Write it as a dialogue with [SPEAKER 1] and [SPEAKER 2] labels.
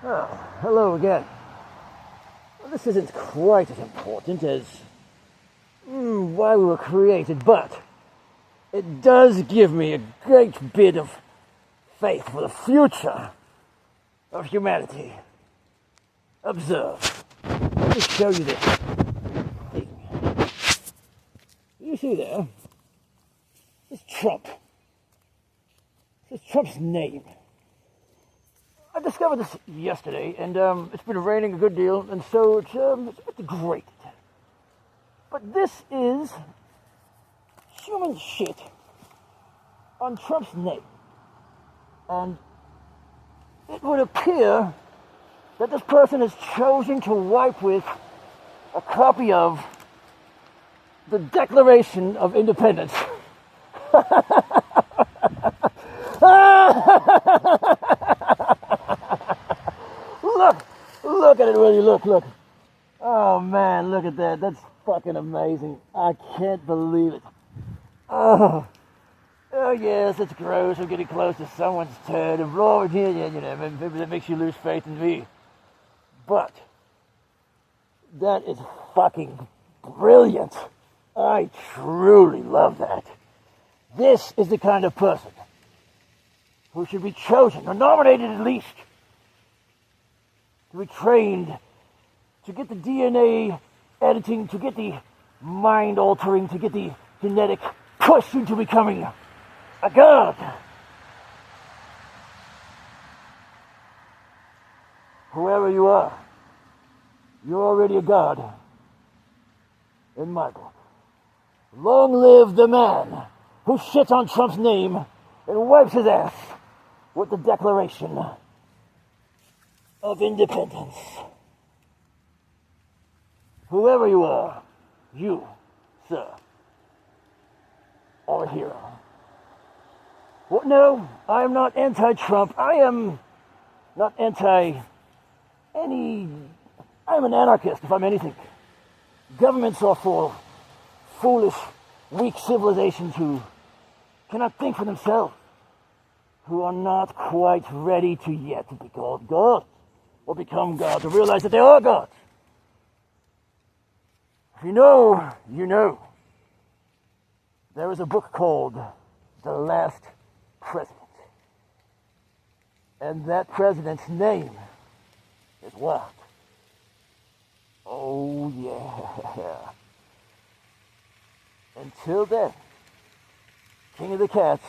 [SPEAKER 1] Oh, hello again. Well, this isn't quite as important as why we were created, but it does give me a great bit of faith for the future of humanity. Observe. Let me show you this thing. You see there? This is Trump. This is Trump's name. I discovered this yesterday, and it's been raining a good deal, and so it's great. But this is human shit on Trump's name. And it would appear that this person has chosen to wipe with a copy of the Declaration of Independence. Look at it, will you? Look. Oh man, look at that. That's fucking amazing. I can't believe it. Oh yes, it's gross. I'm getting close to someone's turn and blah, maybe that makes you lose faith in me. But that is fucking brilliant. I truly love that. This is the kind of person who should be chosen, or nominated at least, to be trained, to get the DNA editing, to get the mind altering, to get the genetic push into becoming a god. Whoever you are, you're already a god in my book. Long live the man who shits on Trump's name and wipes his ass with the Declaration of Independence. Whoever you are, you, sir, are a hero. Well, no, I am not anti-Trump. I am not I'm an anarchist, if I'm anything. Governments are for foolish, weak civilizations who cannot think for themselves, who are not quite ready to yet be called God, or become God, to realize that they are God. If you know, you know. There is a book called The Last President. And that president's name is what? Oh, yeah. Until then, King of the Cats.